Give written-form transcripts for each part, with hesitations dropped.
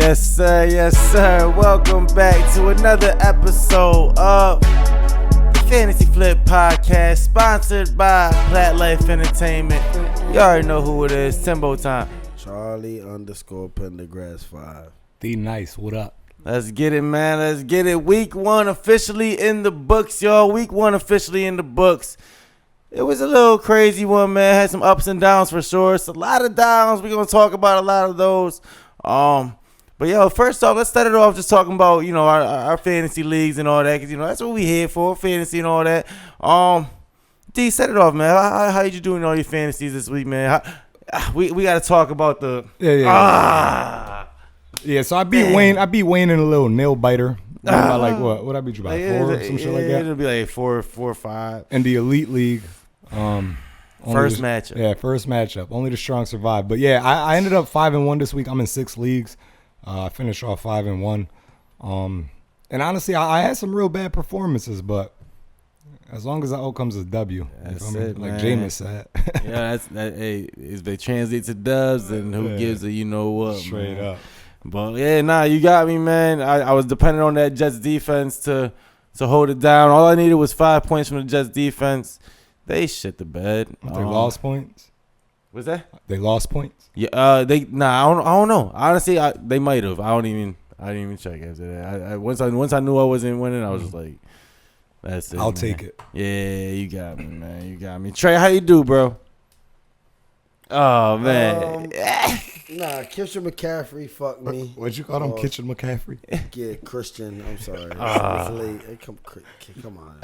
Yes, sir. Yes, sir. Welcome back to another episode of the Fantasy Flip Podcast, sponsored by Plat Life Entertainment. You already know who it is. Timbo time. Charlie_Pendergrass 5. D Nice, what up? Let's get it, man. Let's get it. Week 1 officially in the books, y'all. Week 1 officially in the books. It was a little crazy one, man. Had some ups and downs for sure. It's a lot of downs. We're going to talk about a lot of those. But, yo, first off, let's start it off just talking about, you know, our fantasy leagues and all that. Because, you know, that's what we here for, fantasy and all that. D, set it off, man. How you doing in all your fantasies this week, man? We got to talk about the... Yeah, so I beat Wayne. I beat Wayne in a little nail biter. About like what I beat you by 4 or some shit like that. It'll be like 4 or 5. In the Elite League. First matchup. Yeah, first matchup. Only the strong survive. But yeah, I ended up 5-1 this week. I'm in 6 leagues. I finished off 5-1. And honestly, I had some real bad performances, but as long as the outcome's a W, That's it, like man. Jameis said. Yeah, hey, if they translate to dubs, then who gives a you know what, Straight man. up. But yeah, you got me, man. I was dependent on that Jets defense to hold it down. All I needed was 5 points from the Jets defense. They shit the bed. They lost points. What's that? They lost points. Yeah. I don't know. Honestly, they might have. I didn't even check after that. Once I knew I wasn't winning, I was just like, that's it. I'll man. take it. Yeah, you got me, man. You got me. Trey, how you do, bro? Oh man. Christian McCaffrey fucked me. What'd you call him? Kitchen McCaffrey? Yeah, Christian. I'm sorry. It's late. Hey, come on.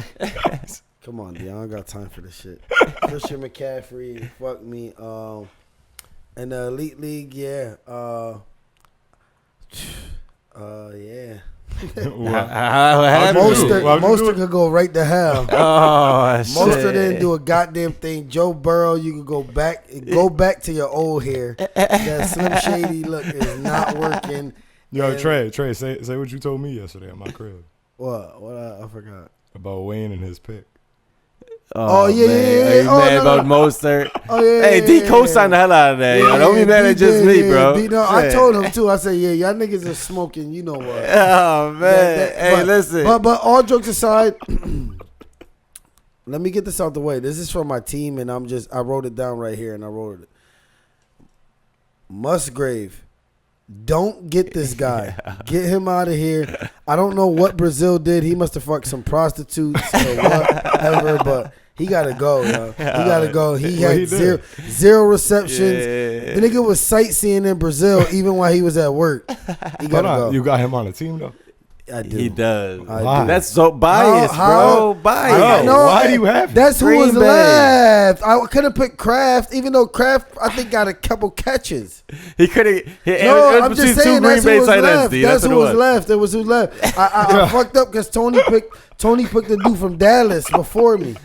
Come on, D. I don't got time for this shit. Christian McCaffrey fucked me. In the Elite League, yeah. Yeah. Mostert could go right to hell. Oh, shit. Mostert didn't do a goddamn thing. Joe Burrow, you can go back to your old hair. That Slim Shady look is not working. Yo, Trey, say what you told me yesterday at my crib. What? I forgot. About Wayne and his pick. Oh, yeah. Are you mad about Mostert? Oh, yeah. Hey, D co-signed the hell out of that. Yeah, Don't be mad at just me, bro. I told him, too. I said, yeah, y'all niggas are smoking. You know what. Oh, man. Listen. But all jokes aside, let me get this out the way. This is from my team, and I wrote it down right here, and I wrote it. Musgrave. Don't get this guy. Get him out of here. I don't know what Brazil did. He must have fucked some prostitutes or whatever, but he got to go, yo. He got to go. He had zero receptions. Yeah. The nigga was sightseeing in Brazil even while he was at work. He got to go. You got him on the team, though? I do. He does. I do. That's so biased, bro. Biased. Why do you have That's who Green was Bay. left. I could have picked Kraft, even though Kraft, I think, got a couple catches. He could have. No, I'm just saying that's who was left. That's who was left. It was who left. I fucked up because Tony picked the dude from Dallas before me.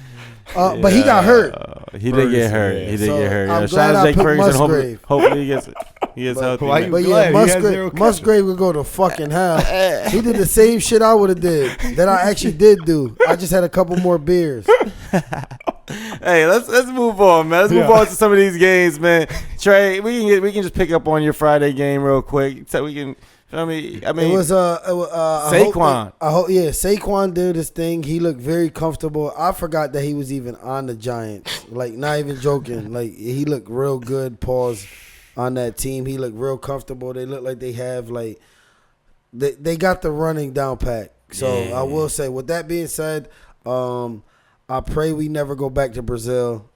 But he got hurt. He did get hurt. He did get hurt. I'm Shout glad out I to Jake picked Ferguson. Musgrave. Hopefully he gets healthy. why you- But glad yeah, he had zero Musgrave would go to fucking hell. He did the same shit I would have did that I actually did do. I just had a couple more beers. Hey, let's move on, man. Let's move on to some of these games, man. Trey, we can just pick up on your Friday game real quick, so we can. I mean, it was Saquon. Saquon did his thing. He looked very comfortable. I forgot that he was even on the Giants. Like, not even joking. Like, he looked real good. Pause on that team. He looked real comfortable. They look like they have like they got the running down pat. So I will say, with that being said, I pray we never go back to Brazil.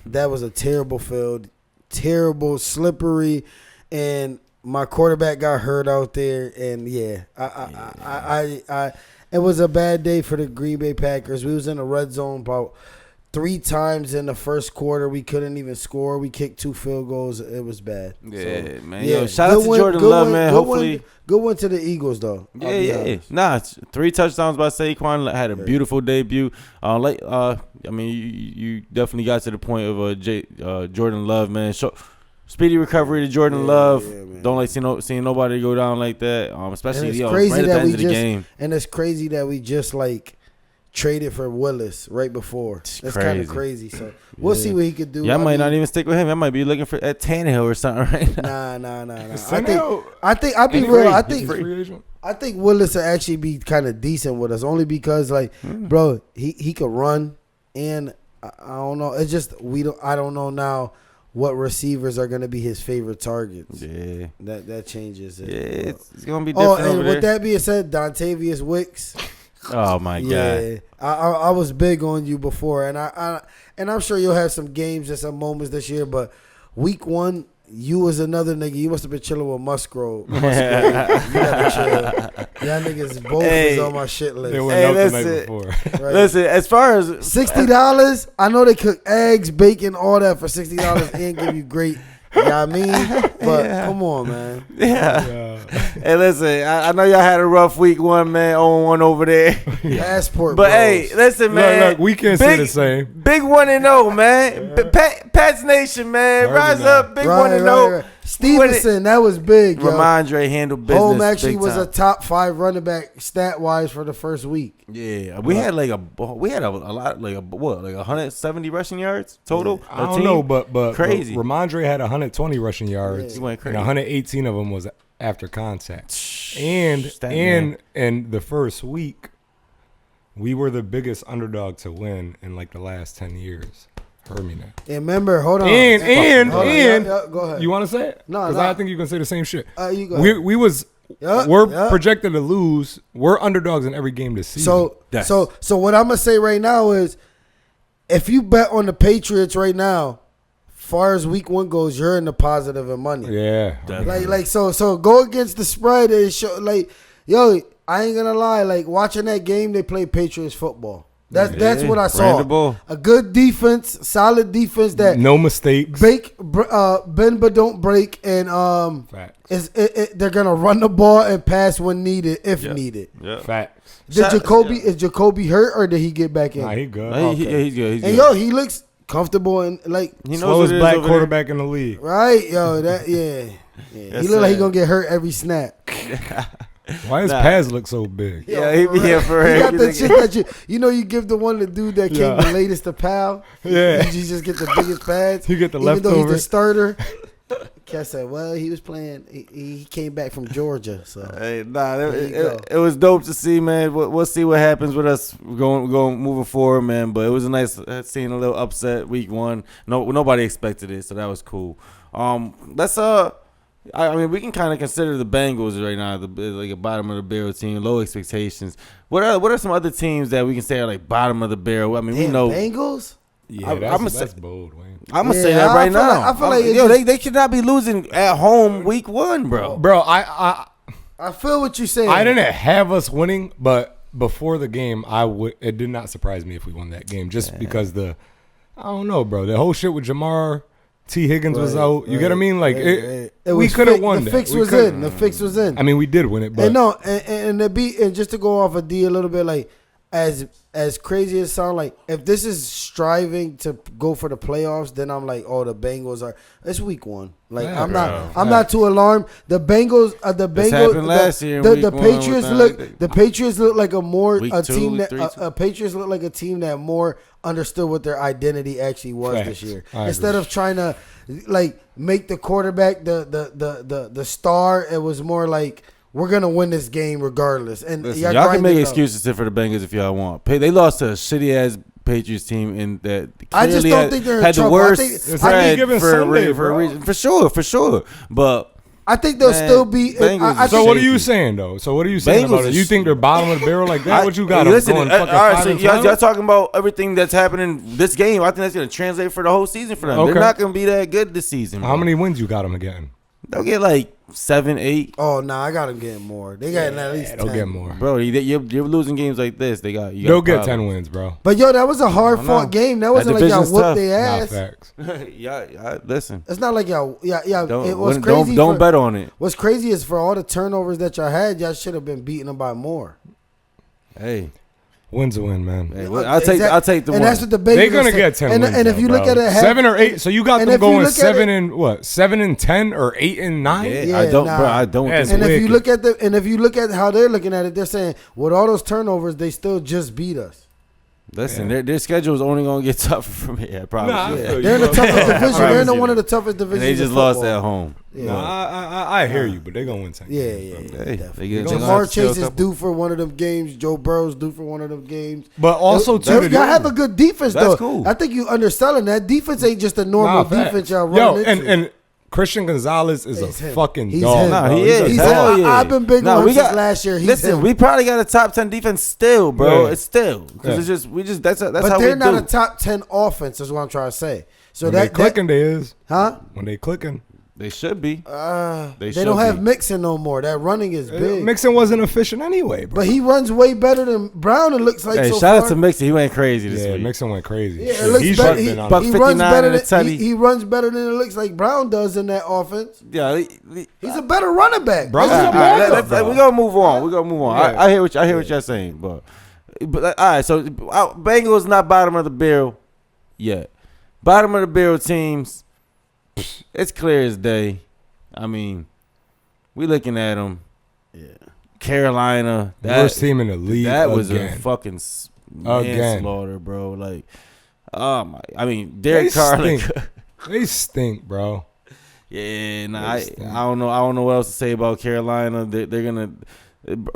That was a terrible field, terrible, slippery, and my quarterback got hurt out there, and I it was a bad day for the Green Bay Packers. We was in the red zone about 3 times in the first quarter. We couldn't even score. We kicked 2 field goals. It was bad. Yeah, so, man. Yo, shout out to Jordan Love, man. Hopefully, good one to the Eagles, though. Yeah. Nah, 3 touchdowns by Saquon. Had a beautiful debut. I mean, you definitely got to the point of Jordan Love, man. Speedy recovery to Jordan Love. Don't like seeing nobody go down like that. Especially right at the end of the game. And it's crazy that we just like traded for Willis right before. That's kind of crazy. So we'll see what he could do. Yeah, I might not even stick with him. I might be looking for at Tannehill or something right now. Nah. I think I'll be real. I think Willis will actually be kind of decent with us, only because bro, he could run, and I don't know. It's just I don't know now what receivers are going to be his favorite targets. Yeah, that changes it. Yeah, it's gonna be different. Oh, and over with there. that being said, Dontavius Wicks. Oh my god! I was big on you before, and I'm sure you'll have some games and some moments this year. But week 1, you was another nigga. You must have been chilling with Musgrove. You gotta chill. Y'all niggas both was on my shit list. They went out the night before. Right. Listen, as far as $60, I know they cook eggs, bacon, all that for $60 and give you great. You know what I mean? But come on, man. Yeah. Hey, listen, I know y'all had a rough week 1, man. 0-1 over there. Passport. But bros. hey, listen, man. Look, we can't say the same. Big 1-0, man. Pat's Nation, man. Rise up, big 1-0. Right. Stevenson, that was big. Yo. Ramondre handled business. Home actually big was time. a top 5 running back stat wise for the first week. Yeah, we had a lot, like 170 rushing yards total. I don't know, but crazy. Ramondre had 120 rushing yards. He went crazy. And 118 of them was after contact. And the first week, we were the biggest underdog to win in like the last 10 years. Heard me now. And remember, hold on. And go ahead. You want to say it? No, because I think you can say the same shit. You go ahead. We're projected to lose. We're underdogs in every game this season. So what I'm gonna say right now is, if you bet on the Patriots right now, far as week 1 goes, you're in the positive in money. Yeah. So go against the spread and show yo. I ain't gonna lie. Like watching that game, they play Patriots football. That's what I saw. A good defense, solid defense that no mistakes. Bend but don't break, and they're gonna run the ball and pass when needed, if needed. Yeah. Facts. Is Jacoby hurt or did he get back in? Nah, he good. He's good. He's and good. he looks comfortable and like he knows slowest black quarterback in the league. Right, yo, he look like he gonna get hurt every snap. Why does Paz look so big? Yeah, he be here for He got the shit that you give the one the dude that came the latest to Pal. Yeah. You just get the biggest pads. You get the even though he's the leftovers. starter. Cat said, well, he was playing. He came back from Georgia. So hey, it was dope to see, man. We'll see what happens with us going moving forward, man. But it was a nice seeing a little upset week 1. Nobody expected it, so that was cool. I mean, we can kind of consider the Bengals right now like a bottom of the barrel team, low expectations. What are some other teams that we can say are like bottom of the barrel? I mean, we know Bengals. Yeah, that's bold, Wayne. I'm gonna say that right now. I feel like they should not be losing at home week 1, bro. Bro, I feel what you're saying. I didn't have us winning, but before the game, it did not surprise me if we won that game, just because I don't know, bro. The whole shit with Jamar. T. Higgins was out. You get what I mean? Like we could have won that. The fix was in. I mean, we did win it, but and just to go off of D a little bit, like as crazy as it sound, like if this is striving to go for the playoffs, then I'm like, oh, the Bengals are. It's week 1. Like yeah, I'm not too alarmed. The Bengals, this happened last year. The Patriots the Patriots look like Patriots look like a team that more understood what their identity actually was this year. Instead of trying to like make the quarterback the star, it was more like, we're gonna win this game regardless. And listen, y'all can make excuses for the Bengals if y'all want. They lost to a shitty ass Patriots team, and that I just don't think they're in trouble. The worst for sure. But I think they'll still be. So what are you saying though? So what are you saying about it? You think they're bottom of the barrel like that? What you got? Listen, all right, so y'all talking about everything that's happening this game. I think that's gonna translate for the whole season for them. Okay. They're not gonna be that good this season. How many wins you got them again? They'll get like 7, 8. Oh no, I got them getting more. They got at least 10. They'll get more, bro. You're losing games like this. They'll get 10 wins, bro. But yo, that was a hard fought game. That wasn't like y'all whooped their ass. Nah, facts. Listen. It's not like y'all. It was crazy. Don't bet on it. What's crazy is for all the turnovers that y'all had, y'all should have been beating them by more. Hey. Win's a win, man. Hey, I'll take the win. And that's what the Bengals. They're gonna get 10 wins. And if you look at it, 7 or 8. So you got them going 7 and 10 or 8 and 9. Yeah, I don't. Bro, I don't. And if you look at how they're looking at it, they're saying with all those turnovers, they still just beat us. Listen, their schedule is only gonna get tougher from here. I promise. Nah, I you. feel you, They're in the bro. toughest division. They're in promise one you of the toughest And divisions. they just in lost football. at home. Yeah. No, I hear you, but they're gonna win 10. Yeah. Hey, Definitely. they gonna Jamar have to steal a Chase is couple. due for one of them games. Joe Burrow's due for one of them games. But also too, y'all have a good defense That's though. cool. I think you underselling that defense ain't just a normal defense y'all Yo, running into. and Christian Gonzalez is He's a him. fucking He's dog. him. Nah, bro. he He's is. a He's Hell him. yeah. I've been big on him since last year. He's Listen, him. we probably got a top 10 defense still, bro. Yeah. It's still because Yeah. that's but how they're we not do. a top 10 offense. Is what I'm trying to say. So When that they clicking, they is. huh? When they clicking. They should be. They should don't have be. Mixon no more. That running is big. Mixon wasn't efficient anyway, bro. But he runs way better than Brown. It looks like Hey, so shout far. out to Mixon. He went crazy this Yeah, week. Mixon went crazy. Yeah, Shit, it looks he better. should've been on Buck He 59 runs better and a than tutty. he runs better than it looks like Brown does in that offense. Yeah. He's a better running back. Brown's This is a a backup, backup. bro. We're gonna move on. We're gonna move on. Yeah. I hear what y'all saying, but all right. So Bengals not bottom of the barrel yet. Bottom of the barrel teams, it's clear as day. I mean, we looking at them. Yeah. Carolina, Worst team in the league. that was again. a fucking Again. manslaughter, bro. Like, oh my! I mean, Derek They Carr. stink. They stink, bro. Yeah, They I stink. don't know. I don't know what else to say about Carolina. They're gonna.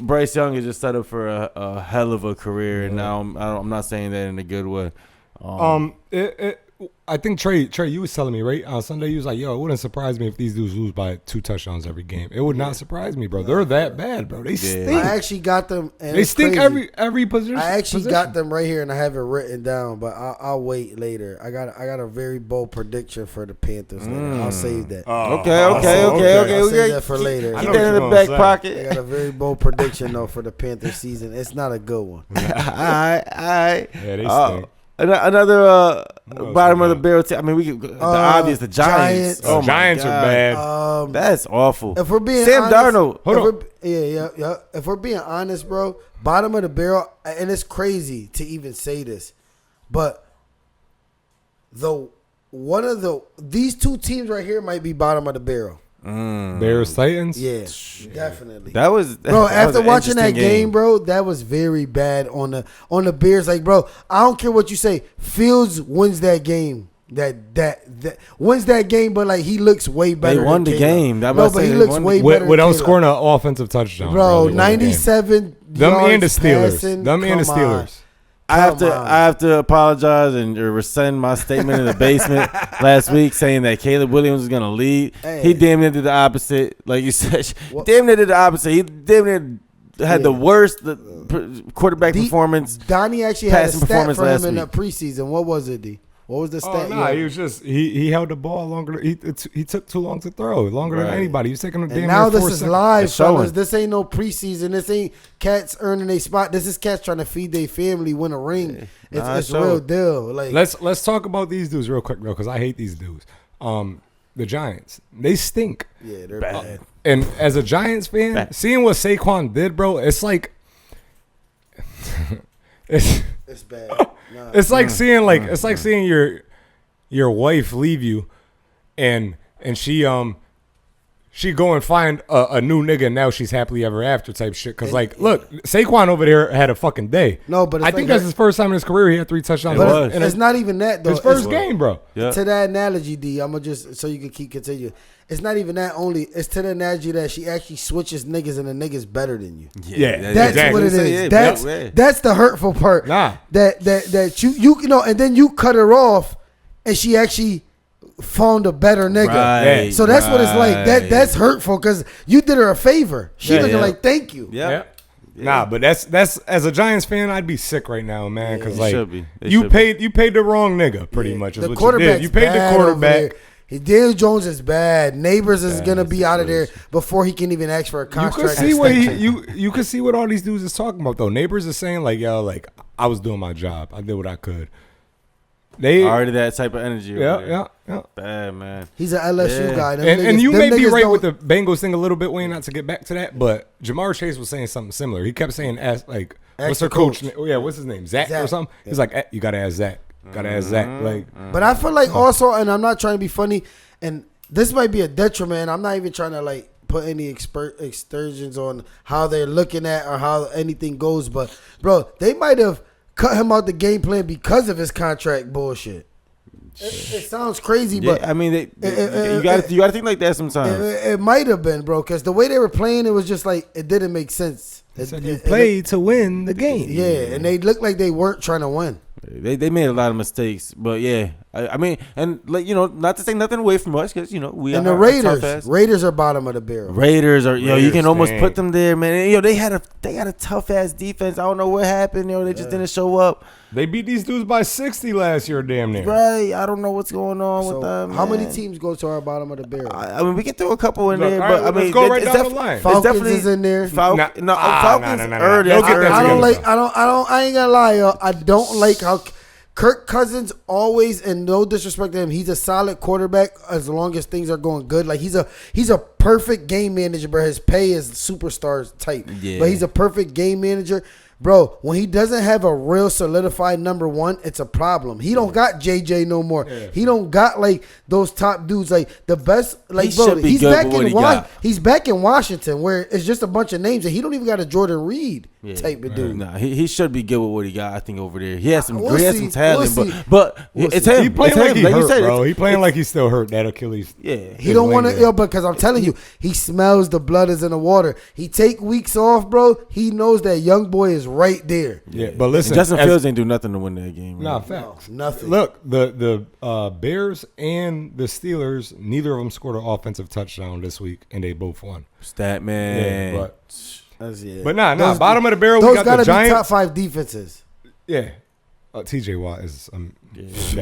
Bryce Young is just set up for a hell of a career, and now I'm not saying that in a good way. I think Trey, you was telling me right on Sunday. You was like, "Yo, it wouldn't surprise me if these dudes lose by 2 touchdowns every game. It would not surprise me, bro. They're that bad, bro. They stink. I actually got them. And They it's stink crazy. every position. I actually position. got them right here, and I have it written down, but I'll wait later. I got a very bold prediction for the Panthers later. I'll save that. Okay. I'll save that for later. I Keep know that what in you're the gonna back say. I pocket. got a very bold prediction though for the Panthers season. It's not a good one. All right. Yeah, they stink. Another else bottom we of the got? barrel team. I mean, the obvious, the Giants. Giants. Oh my Giants are God. bad. That's awful. If we're being Sam honest, Darnold. Hold if on. we're- yeah. If we're being honest, bro, bottom of the barrel, and it's crazy to even say this, but these two teams right here might be bottom of the barrel. Bears, Titans. Yeah, definitely. That was Bro, that was after an watching that interesting game, bro, that was very bad on the Bears. Like, bro, I don't care what you say. Fields wins that game. That wins that game, but like he looks way better. They won than the Caleb. game. No, but he looks way better. Without than Caleb. scoring an offensive touchdown, Bro, they won the game. 97 Them yards and the Steelers. passing. Them and the Come on. Steelers. I have Come to on. I have to apologize and rescind my statement in the basement last week saying that Caleb Williams was gonna lead. Hey. He damn near did the opposite, like you said. What- Damn near did the opposite. He damn near had the worst quarterback performance. Donnie actually had a passing stat performance for him last in the week. preseason. What was it, D? What was the Oh, stat? nah, Yeah. he was just he held the ball longer. He took too long to throw, longer than Right. anybody. He was taking a damn And now near this 4 is seconds. live, It's showing. fellas. This ain't no preseason. This ain't cats earning a spot. This is cats trying to feed their family, win a ring. Nah, It's it's real showing. deal. Like Let's talk about these dudes real quick, bro, because I hate these dudes. The Giants, they stink. yeah, they're Bad. bad. And as a Giants fan, Bad. seeing what Saquon did, bro, it's like it's It's bad. Nah. it's like seeing it's like seeing your wife leave you, and she go and find a new nigga and now she's happily ever after type shit. Cause like, look, Saquon over there had a fucking day. No, but it's I like think that's his first time in his career he had 3 touchdowns. It But was. in it's not even that though. his first It's- game, bro. Yeah. To that analogy, D, I'm gonna just so you can keep continue. It's not even that only. It's to the analogy that she actually switches niggas and the niggas better than you. Yeah, That's exactly. what it is. Yeah, That's yeah. that's the hurtful part. Nah. That you know, and then you cut her off, and she actually found a better nigga. Right, So that's what it's like. right. That's hurtful because you did her a favor. She Yeah, looking yeah. like thank you. Yeah. Nah, but that's as a Giants fan, I'd be sick right now, man. Because They like should be. They you should be. paid the wrong nigga, pretty Yeah. much. Is The what you quarterback's did. You paid the bad over quarterback. there. Daniel Jones is bad. Neighbors is gonna be out of there before he can even ask for a You contract. could see what extension. you could see what all these dudes is talking about though. Neighbors is saying like, yo, like I was doing my job. I did what I could. They Already that type of energy. yeah, over there. yeah. Bad man. He's an LSU Yeah. guy. Them And niggas- you them may be niggas right don't- with the Bengals thing a little bit, Wayne, not to get back to that, but Jamar Chase was saying something similar. He kept saying, ask, like, Ask what's the her coach? coach. Oh, yeah, what's his name? Zach, or Zach. something? He's like, you got to ask Zach. Got to ask Zach. Like, But I feel like also, and I'm not trying to be funny, and this might be a detriment. I'm not even trying to like put any excursions on how they're looking at or how anything goes. But bro, they might have cut him out the game plan because of his contract bullshit. It sounds crazy, but I mean, you got to think like that sometimes. it might have been, bro, because the way they were playing, it was just like it didn't make sense. You played to win the game. Yeah, and they looked like they weren't trying to win. They made a lot of mistakes, but yeah, I mean, and like not to take nothing away from us, because we And are the Raiders are bottom of the barrel. Raiders are you can almost stink. put them there, man. And, they had a tough ass defense. I don't know what happened. They just didn't show up. They beat these dudes by 60 last year, damn near. Right, I don't know what's going on with them. How many man. teams go to our bottom of the barrel? I mean, we can throw a couple in Look, there, all but right, I mean, let's go right it's down the line. Falcons is in there. Falcons no. early. They'll get that I don't together. like. I ain't gonna lie, yo. I don't like how Kirk Cousins always, and no disrespect to him, he's a solid quarterback as long as things are going good. Like he's a perfect game manager, bro. His pay is superstar type, Yeah. but he's a perfect game manager. Bro, when he doesn't have a real solidified number one, it's a problem. He don't got JJ no more. Yeah. He don't got like those top dudes. Like the best, like He bro, should be he's good back with what in he got. He's back in Washington, where it's just a bunch of names, and he don't even got a Jordan Reed type of dude. Nah, he should be good with what he got. I think over there, he has some We'll some see. talent, We'll see. but We'll it's see. him. He playing It's like him. he Like you hurt, said, bro. He playing like he still hurt. That Achilles. Yeah. He don't want to, lingering. because I'm telling you, he smells the blood is in the water. He take weeks off, bro. He knows that young boy is right there. Yeah, but listen, Justin Fields ain't do nothing to win that game. Nah, man. facts. Nothing. Look, the Bears and the Steelers, neither of them scored an offensive touchdown this week, and they both won. Stat man. Yeah, That's it. but nah. Those- Bottom of the barrel, we Those got gotta the be top Giants. 5 defenses. Yeah, T.J. Watt is. That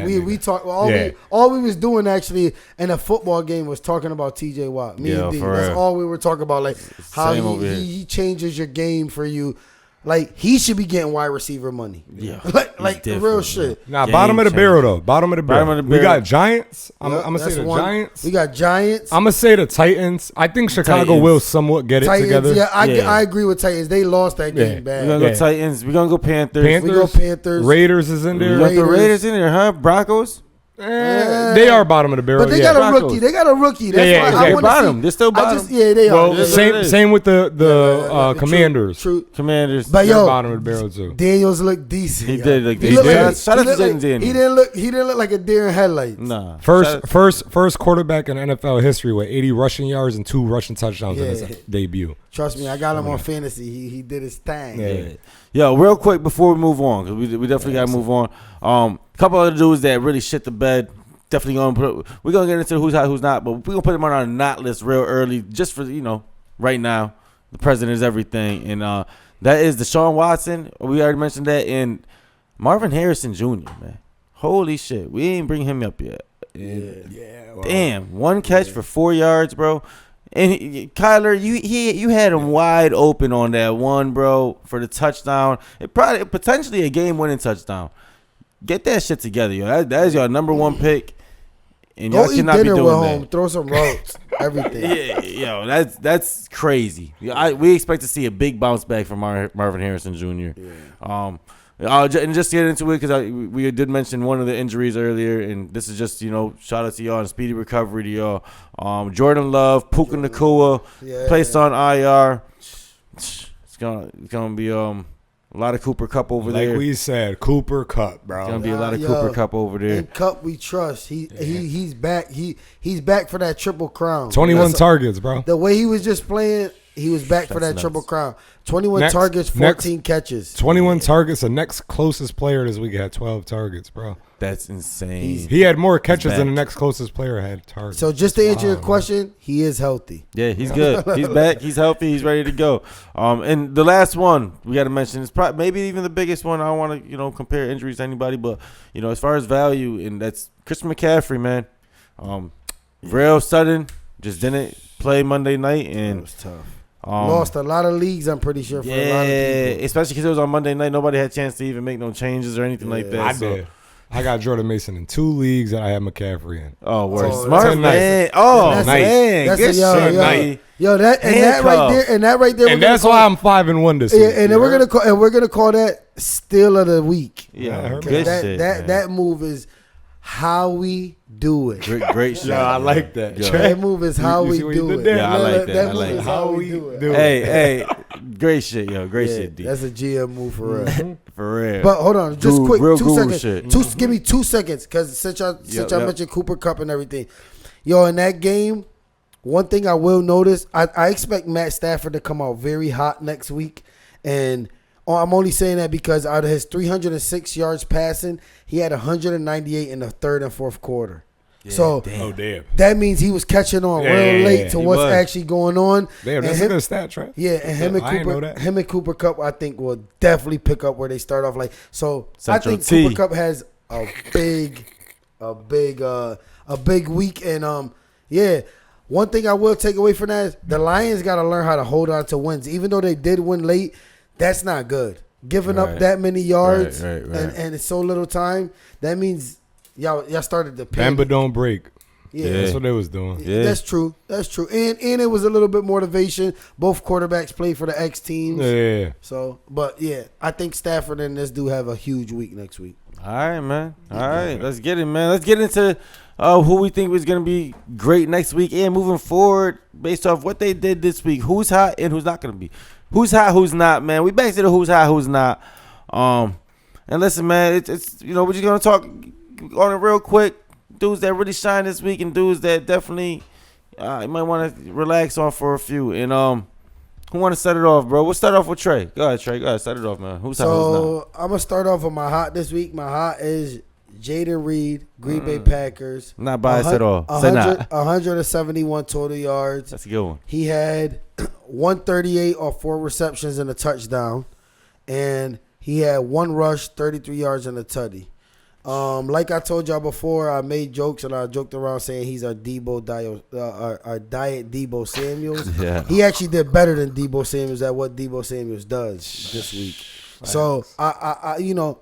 We nigga. talk Yeah. all we was doing actually in a football game was talking about T.J. Watt. Me Yeah, and D. for That's real. all we were talking about. Like how Same over here. he changes your game for you. Like he should be getting wide receiver money. Yeah. like He's real different, shit. Nah, Game bottom of the changer. barrel though. Bottom of the barrel. Bottom of the We barrel. got Giants. I'm Yep, gonna say that's the one. Giants. We got Giants. I'm gonna say the Titans. I think Chicago Titans. will somewhat get it Titans. together. Yeah, Yeah. I agree with Titans. They lost that game Yeah. bad. We're gonna Yeah. go Titans. We're gonna go Panthers. Panthers. We go Panthers. Raiders is in We there. got the Raiders. Raiders in there, huh? Broncos. They are bottom of the barrel. But they yeah. got a Broncos. rookie. They got a rookie. That's Yeah, why exactly. I want to Bottom. see. They're still bottom. Yeah, they are. Well, That's what same it is. same with the True- Commanders. True. Commanders. But They're yo, bottom of the barrel too. Daniels looked decent. He yo. did look He decent. looked Shout like- out- shout he out to looked Jaden like- Daniels. He didn't look like a deer in headlights. Nah. First quarterback in NFL history with 80 rushing yards and 2 rushing touchdowns in his Yeah. debut. Trust me, I got him on fantasy. He did his thing. Yeah. Yo, real quick before we move on, because we definitely got to move on. A couple other dudes that really shit the bed. Definitely we're gonna get into who's hot, who's not, but we're gonna put them on our not list real early, just for right now. The president is everything, and that is Deshaun Watson. We already mentioned that, and Marvin Harrison Jr. Man, holy shit, we ain't bring him up yet. Damn, one catch for 4 yards, bro. And Kyler, you had him wide open on that one, bro, for the touchdown. Potentially a game-winning touchdown. Get that shit together, yo. That is your number one pick, and y'all Go eat cannot be dinner doing with that. home. Throw some ropes. Everything. Yeah, yo, that's crazy. We expect to see a big bounce back from Marvin Harrison Jr. Yeah. And just to get into it, because we did mention one of the injuries earlier, and this is just shout out to y'all and speedy recovery to y'all. Jordan Love, Puka Nacua, placed on IR. It's gonna be a lot of Cooper Cup over there. Like we said, Cooper Cup, bro. It's gonna be a lot of Yo, Cooper Cup over there. And Cup, we trust. He's back. He's back for that triple crown. 21 That's- targets, bro. The way he was just playing, he was back for That's that nuts. triple crown. 21 Next- targets, 14 catches. 21 targets. The next closest player this week had 12 targets, bro. That's insane. He had more catches than the back. next closest player had targets. So just to answer your Wow, question, he is healthy. Yeah, he's good. He's back. He's healthy. He's ready to go. And the last one we got to mention is probably maybe even the biggest one. I don't want to compare injuries to anybody, but as far as value, and that's Christian McCaffrey, man. Real sudden, just didn't play Monday night, That and was tough. Um, Lost a lot of leagues, I'm pretty sure, for a lot of people. especially because it was on Monday night. Nobody had a chance to even make no changes or anything like that. I so. did. I got Jordan Mason in 2 leagues that I had McCaffrey in. Oh, word. Oh, Smart that's man. nice. Oh, That's man. That's Good a shit, yo. man. Yo, that right there, And that's why I'm 5-1 this week. Yeah, and then we're gonna call that steal of the week. Yeah, heard good that shit. that man. that move is how we do it. Great shit. I man. like that. Yeah. That move is how You we see what he do did it. there? Yeah, I like that. I move like is that. how How we we do it. do it. Hey, great shit, yo. Great Yeah, shit, D. that's a GM move for us. For real. But hold on, just Dude, quick, real 2 guru seconds. shit. Give me 2 seconds, because since y'all Yep. mentioned Cooper Cup and everything, yo, in that game, one thing I will notice, I expect Matt Stafford to come out very hot next week, and I'm only saying that because out of his 306 yards passing, he had 198 in the third and fourth quarter. Yeah, so damn. that means he was catching on real late to he what's was. actually going on. Damn, that's a good stat, Trey. Yeah, and him and Cooper Cup, I think, will definitely pick up where they start off. Like, so Central I think T. Cooper Cup has a big week, and yeah. One thing I will take away from that is the Lions got to learn how to hold on to wins, even though they did win late. That's not good. Giving up that many yards and it's so little time, that means y'all started to panic. Bamba don't break. Yeah. That's what they was doing. Yeah. That's true. And it was a little bit motivation. Both quarterbacks play for the X teams. Yeah. So, but yeah, I think Stafford and this dude have a huge week next week. All right, man. All right, let's get it, man. Let's get into who we think was going to be great next week and moving forward based off what they did this week. Who's hot and who's not going to be. Who's hot, who's not, man. We back to the who's hot, who's not. And listen, man, it's we're just going to talk on it real quick. Dudes that really shine this week and dudes that definitely you might want to relax on for a few. And who want to set it off, bro? We'll start off with Trey. Go ahead, Trey. Go ahead, set it off, man. Who's hot, who's not? So I'm gonna start off with my hot this week. My hot is Jaden Reed, Green Bay Packers. Not biased at all. Say not. 171 total yards. That's a good one. He had 138 off 4 receptions and a touchdown, and he had 1 rush, 33 yards and a tutty. Like I told y'all before, I made jokes and I joked around saying he's our our diet Debo Samuels. Yeah. He actually did better than Debo Samuels at what Debo Samuels does this week. So I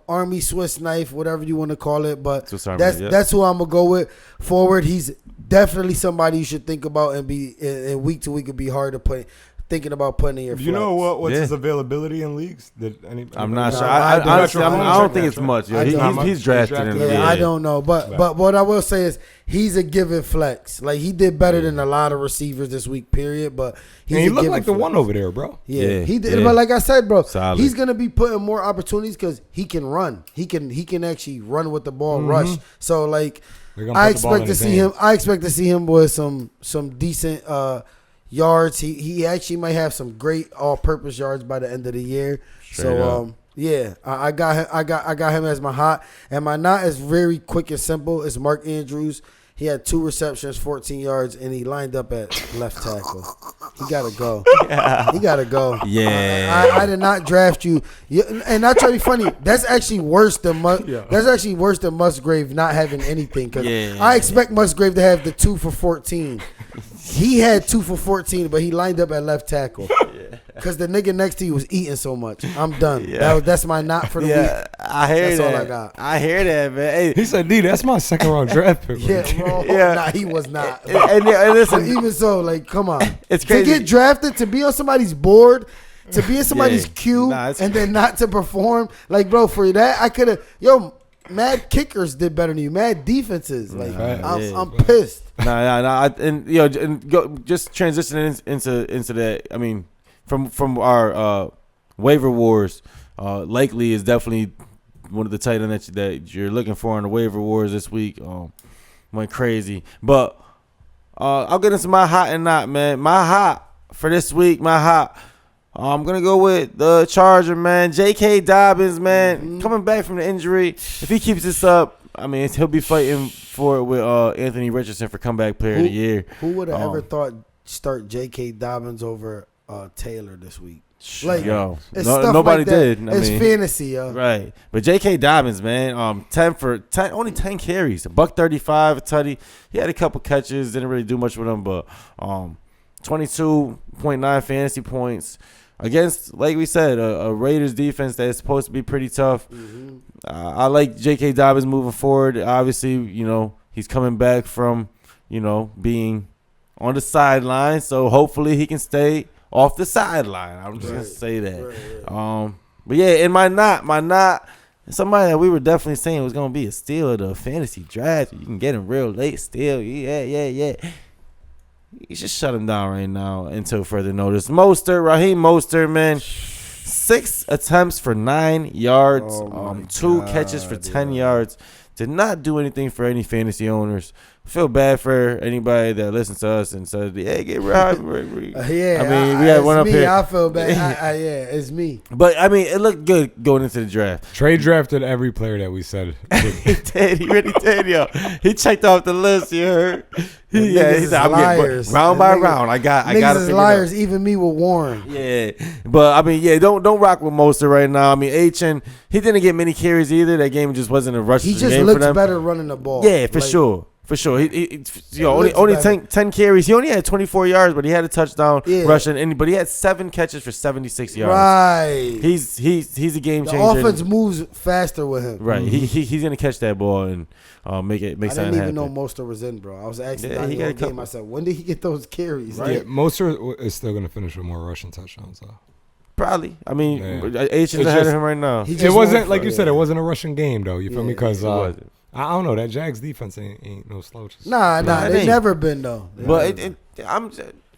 Army Swiss knife, whatever you want to call it, but that's who I'm gonna go with forward. He's definitely somebody you should think about and be in week to week. It'd be hard to thinking about putting in your. You know what's his availability in leagues? I'm not sure. I don't think it's much. He's drafted. I don't know, but what I will say is he's a given flex. Like he did better than a lot of receivers this week. Period. But he looked like the one over there, bro. Yeah, he did. Yeah. But like I said, bro, solid. He's gonna be putting more opportunities because he can run. He can actually run with the ball, rush. So like, I expect to see him. I expect to see him with some decent. Yards. He actually might have some great all-purpose yards by the end of the year. I got him as my hot, and my not is very quick and simple. It's Mark Andrews. He had 2 receptions, 14 yards, and he lined up at left tackle. He gotta go. He gotta go. Yeah. I did not draft you. And not try to be funny. That's actually worse than Musgrave not having anything. Cause I expect Musgrave to have the 2 for 14. He had 2 for 14, but he lined up at left tackle. Because the nigga next to you was eating so much. I'm done. Yeah. That's my not for the week. I hear that's that. all I got. I hear that, man. Hey. He said, D, that's my second round draft pick. Bro. Yeah. Nah, he was not. And listen. But even so, like, come on. It's crazy. To get drafted, to be on somebody's board, to be in somebody's queue, and then not to perform. Like, bro, for that, I could have. Mad kickers did better than you. Mad defenses. Like, I'm pissed. Nah. Just transitioning into that. I mean, from our waiver wars, Likely is definitely one of the tight ends that you're looking for in the waiver wars this week. Went crazy, but I'll get into my hot and not, man. My hot for this week, I'm going to go with the Charger, man. J.K. Dobbins, man, coming back from the injury. If he keeps this up, I mean, he'll be fighting for it with Anthony Richardson for comeback player of the year. Who would have ever thought start J.K. Dobbins over Taylor this week? Like, nobody did. It's fantasy, yo. Right. But J.K. Dobbins, man, 10 for 10, only 10 carries, $135, a tutty. He had a couple catches, didn't really do much with him, but 22.9 fantasy points against, like we said, a Raiders defense that is supposed to be pretty tough. Mm-hmm. I like J.K. Dobbins moving forward. Obviously, he's coming back from, being on the sideline, so hopefully he can stay off the sideline. I'm just gonna say that. Right. But yeah, and my not somebody that we were definitely saying was gonna be a steal of the fantasy draft. You can get him real late still. Yeah. You should shut him down right now until further notice. Raheem Mostert, man. 6 attempts for 9 yards, Oh my 2 catches for God, 10 yards. Did not do anything for any fantasy owners. Feel bad for anybody that listens to us and said, "Hey, get Rob." Yeah, I mean, we had one up me. here. I feel bad. Yeah, it's me. But I mean, it looked good going into the draft. Trey drafted every player that we said. He did. He really did, yo. He checked off the list. You heard? He Niggas said, "I'm liars. getting round by Niggas- round. I got Niggas to is figure liars. it out." Even me with Warren. Yeah, but I mean, yeah, don't rock with Mostert right now. I mean, H.N. he didn't get many carries either. That game just wasn't a rush. He just game looks for them. better running the ball. Yeah, for Like, sure. For sure. He looks only better. 10 carries. He only had 24 yards, but he had a touchdown Yeah. rushing. But he had 7 catches for 76 yards. Right. He's a game The changer. offense moves faster with him. Right. He's gonna catch that ball and make I something didn't even know happen. Mostert was in, bro. I was asking Yeah, yeah, he got a game. couple. I said, when did he get those carries? Right. Yeah, Mostert is still going to finish with more rushing touchdowns, though. Probably. I mean, Yeah. H is It's ahead of just- him right now. He It just wasn't, went like for you it. said, it wasn't a rushing game, though. You feel me? Yeah, Because It wasn't. I don't know. That Jags defense ain't no slouches. Nah, it they ain't. never been, though. But I'm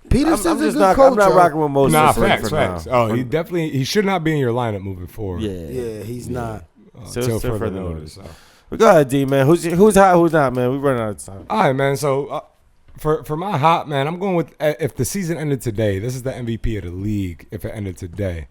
Peterson's I'm a just good not. coach. I'm not yo. rocking with Mostert. Nah, for facts. now. Oh, he should not be in your lineup moving forward. Yeah. Yeah, he's not. Still Till further further notice. notice. So. But go ahead, D man. Who's hot? Who's not, man? We running out of time. All right, man. So for my hot man, I'm going with if the season ended today. This is the MVP of the league. If it ended today,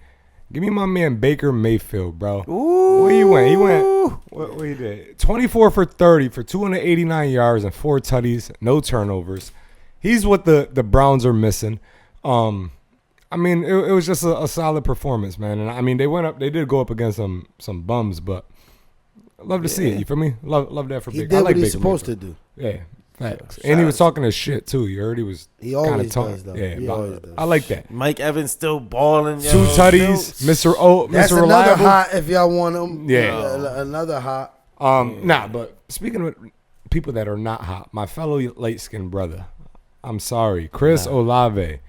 give me my man Baker Mayfield, bro. Ooh. Where he went? He went. What he did? 24 for 30 for 289 yards and 4 tutties, no turnovers. He's what the Browns are missing. I mean, it was just a solid performance, man. And I mean, they did go up against some bums, but I love to see it. You feel me? Love that for He Baker. did I like what he's Baker supposed Mayfield. to do. Yeah, facts. And he was talking his shit too. You heard he was. He kinda always talking. does, though. Yeah, He but always does. I like that. Mike Evans still balling. 2 yo. tutties, Mr. That's Mr. another Reliable. hot if y'all want him. Yeah. Another hot. Nah, but speaking of people that are not hot, my fellow light skinned brother, I'm sorry, Chris Olave,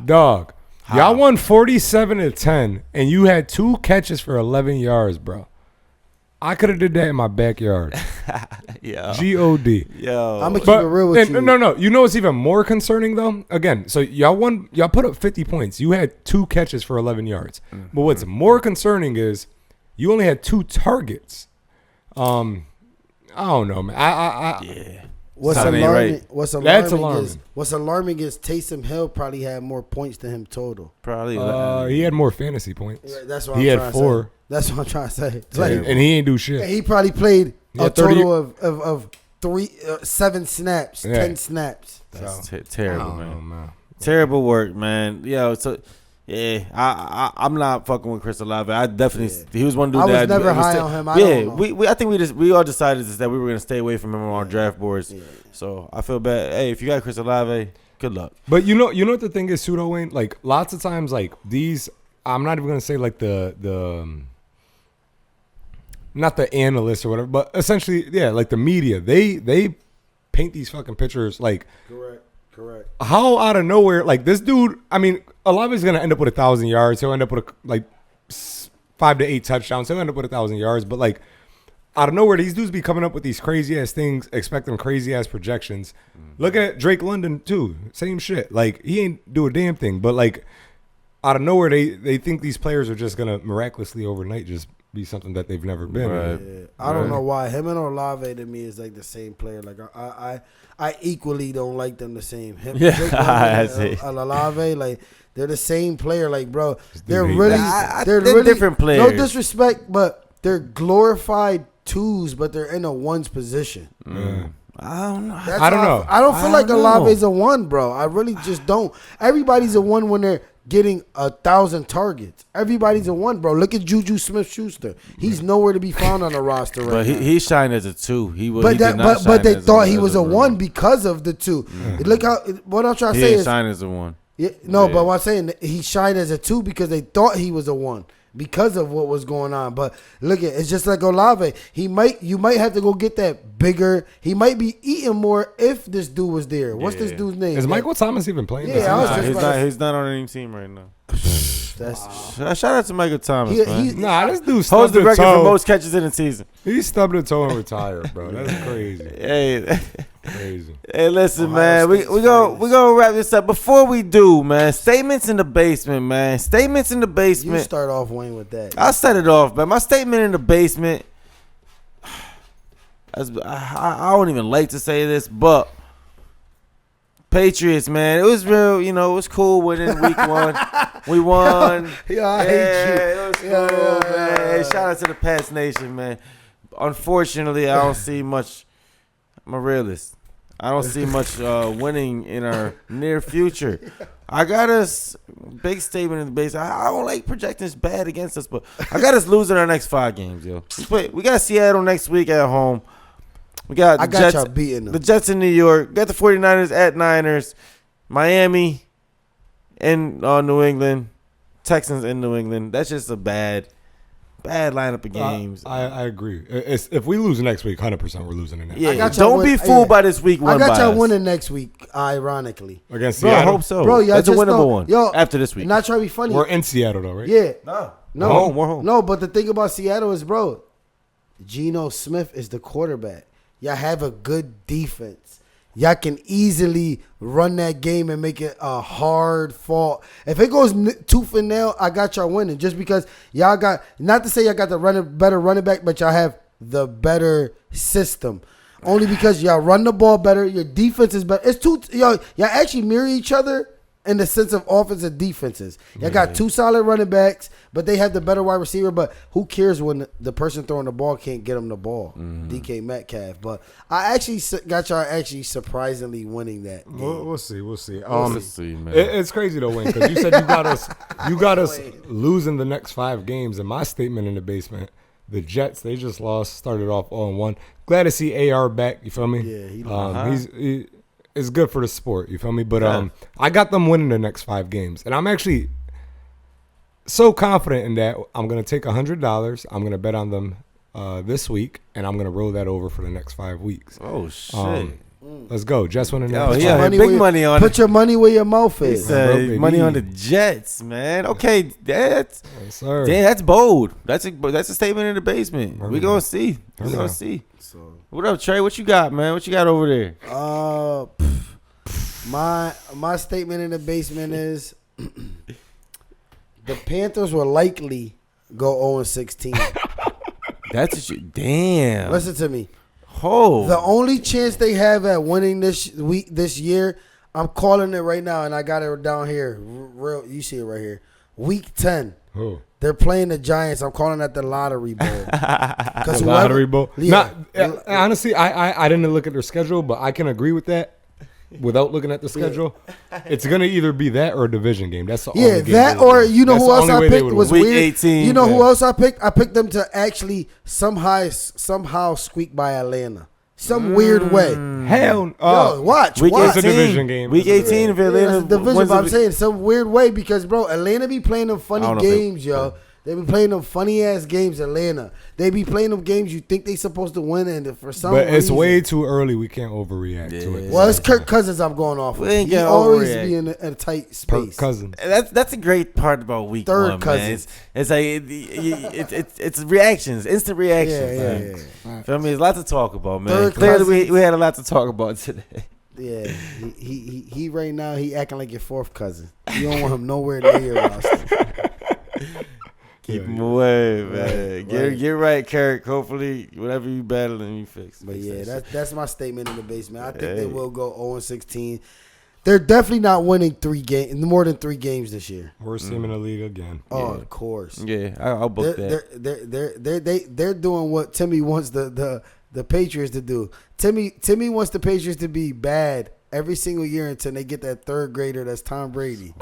dog, y'all won 47-10, and you had 2 catches for 11 yards, bro. I could have did that in my backyard. Yeah. God. Yo. I'm gonna keep it real with you. No. You know what's even more concerning though? Again, so y'all put up 50 points. You had 2 catches for 11 yards. But what's more concerning is you only had 2 targets. I don't know, man. yeah. What's Sound ain't alarming? right. What's That's alarming? Is alarming. what's alarming is Taysom Hill probably had more points than him total. Probably. He had more fantasy points. That's what He I'm had trying 4. To say. That's what I'm trying to say. It's And, like, and he ain't do shit. he probably played Yeah, a 30 total of 7 snaps, Yeah. 10 snaps. That's So, terrible, I man. don't know. Terrible work, man. Yo, so yeah, I'm not fucking with Chris Olave. I definitely he was one dude I was that never high still- on him. I yeah, don't know. I think we all decided that we were gonna stay away from him on our draft boards. Yeah. So I feel bad. Hey, if you got Chris Olave, good luck. But you know what the thing is, pseudo Wayne. Like lots of times, like these, I'm not even gonna say like the not the analysts or whatever, but essentially, yeah, like the media. They paint these fucking pictures like Correct. how out of nowhere. Like this dude, I mean, Olave's gonna end up with 1,000 yards. He'll end up with like 5 to 8 touchdowns. He'll end up with 1,000 yards. But like out of nowhere, these dudes be coming up with these crazy ass things, expecting crazy ass projections. Look at Drake London too. Same shit. Like he ain't do a damn thing. But like out of nowhere, they think these players are just gonna miraculously overnight just be something that they've never been. Right. Yeah. I don't know why him and Olave to me is like the same player. Like I equally don't like them the same. Him, Yeah, Drake I London see. and Olave, like they're the same player. Like bro, they're hate really that. they're They're really different players. No disrespect, but they're glorified twos, but they're in a ones position. I don't know. That's I don't how know. I don't feel I like don't Olave's know. a one, bro. I really just don't. Everybody's a one when they're getting 1,000 targets. Everybody's a one, bro. Look at Juju Smith-Schuster. He's nowhere to be found on the roster right But now. he shined as a 2. He was. But he did not but shine they as thought he as was a one. one because of the 2. Look how what I'm trying to He say didn't is shine as a 1. no, Yeah. but what I'm saying he shined as a 2 because they thought he was a 1 because of what was going on. But look at it's just like Olave. You might have to go get that bigger. He might be eating more if this dude was there. What's this Yeah. dude's name? Is Michael Thomas even playing? Yeah, this I was season? just about to- He's not on any team right now. Shout out to Michael Thomas, man. Nah, this dude Holds stubbed the the record for toe. most catches in a season. He stubbed a toe and retired, bro. That's crazy. Hey, Crazy. hey, listen, Ohio man. State's We gonna wrap this up. Before we do, man, statements in the basement, man. Statements in the You basement. start off, Wayne, with that. I'll set it off, man. My statement in the basement. I don't even like to say this, but Patriots, man, it was real. You know, it was cool winning week 1. We won. Yeah, I hate It you. was cool, Yeah. man. Hey, shout out to the Pats Nation, man. Unfortunately, I don't see much. I'm a realist. I don't see much winning in our near future. I got us big statement in the base. I don't like projecting this bad against us, but I got us losing our next 5 games, yo. We got Seattle next week at home. We got I the got Jets, y'all beating them. the Jets in New York. Got the 49ers at Niners. Miami in New England. Texans in New England. That's just a bad lineup of games. I agree. If we lose next week, 100% we're losing the next. Yeah, I got y'all don't be win- fooled yeah. by this week 1 I got y'all bias. winning next week, ironically. Against Bro, I Seattle. hope so. Bro, y'all That's a just winnable know- one yo, after this week. Not trying to be funny. We're in Seattle, though, right? Yeah. No. No. We're home. No, but the thing about Seattle is, bro, Geno Smith is the quarterback. Y'all have a good defense. Y'all can easily run that game and make it a hard fought. If it goes tooth and nail, I got y'all winning. Just because y'all got, not to say y'all got the better running back, but y'all have the better system. Only because y'all run the ball better. Your defense is better. It's y'all actually mirror each other in the sense of offense and defenses. Y'all got 2 solid running backs, but they have the better wide receiver. But who cares when the person throwing the ball can't get them the ball? DK Metcalf. But I actually got y'all actually surprisingly winning that game. We'll see. We'll see. We'll see, man. It's crazy though, Wayne, because you said you got us losing the next 5 games. And my statement in the basement, the Jets, they just lost, started off 0-1. Glad to see AR back. You feel me? Yeah, it's good for the sport. You feel me? But I got them winning the next 5 games, and I'm actually so confident in that. I'm gonna take $100. I'm gonna bet on them this week, and I'm gonna roll that over for the next 5 weeks. Oh shit! Let's go. Jets winning the Oh, next yeah. 5. Big money on Put your money where your mouth He is. said baby. money on the Jets, man. Okay, Yes, sir. damn, that's bold. That's a statement in the basement. We Yeah. gonna see. We Yeah. gonna see. So, What up, Trey? What you got, man? What you got over there? my statement in the basement is the Panthers will likely go 0-16. That's what you. Damn. Listen to me. Oh. The only chance they have at winning this year, I'm calling it right now, and I got it down here. Real, you see it right here. Week 10. Who? They're playing the Giants. I'm calling that the lottery bowl. The lottery bowl. Yeah. Honestly, I didn't look at their schedule, but I can agree with that. Without looking at the schedule, it's gonna either be that or a division game. That's the only game that they would or win. you know That's who the else only I way they picked would was win. Week weird. 18, You know who yeah. else I picked? I picked them to actually somehow squeak by Atlanta. Some weird way. Hell, Yo, watch. Week watch. It's a division game. Week It's a 18 if Yeah, Atlanta it's a division, wins but I'm the- saying some weird way because, bro, Atlanta be playing them I funny don't know if games, yo. They be playing them funny ass games, Atlanta. They be playing them games you think they supposed to win, and for some But reason, it's way too early. We can't overreact to it. well, it's Kirk Cousins I'm going off. We Of. ain't He gonna always overreact. be in a tight Kirk space. Cousins. That's a great part about week Third 1, man. cousins. It's like it's reactions, instant reactions. Yeah, man. yeah. Feel me? There's a lot to talk about, man. Third Clearly, cousins. we had a lot to talk about today. Yeah, he right now he acting like your fourth cousin. You don't want him nowhere near your roster. Keep him away, man. Right. Get right, Kirk. Hopefully, whatever you battling, you fix. But fix yeah, that shit. that's my statement in the basement. I think they Hey. will go 0-16. They're definitely not winning more than 3 games this year. Worst team in the league again. Oh, Yeah. of course. Yeah, I'll book that. They're doing what Timmy wants the Patriots to do. Timmy wants the Patriots to be bad every single year until they get that 3rd grader that's Tom Brady.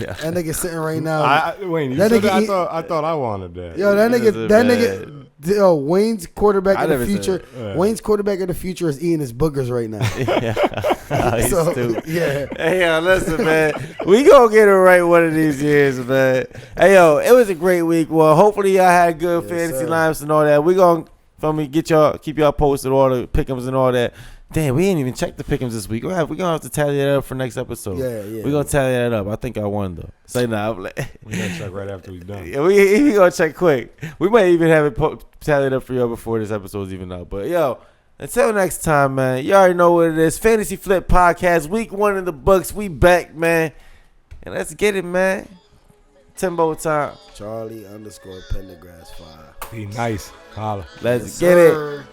Yeah. That nigga sitting right now. Wayne, you That said nigga- that? I thought I wanted that. Yo, that nigga, yo, Wayne's quarterback I of the never said future. that. Wayne's quarterback of the future is eating his boogers right now. Yeah. Oh, he's So, stupid. yeah. Hey, yo, listen, man. We gonna get it right one of these years, man. Hey, yo, it was a great week. Well, hopefully y'all had good Yes, fantasy sir. lineups and all that. We gonna keep y'all posted, all the pick'ems and all that. Damn, we ain't even checked the pick'ems this week. We're gonna have to tally that up for next episode. Yeah. We're gonna tally that up. I think I won though. Say nah. We gotta check right after we done. Yeah, we gonna check quick. We might even have it tallied up for y'all before this episode's even out. But yo, until next time, man. You already know what it is. Fantasy Flip Podcast, week 1 in the books. We back, man. And let's get it, man. Timbo time. Charlie _ Pendergrass 5. Be nice. Holla. Let's Yes, get it. sir.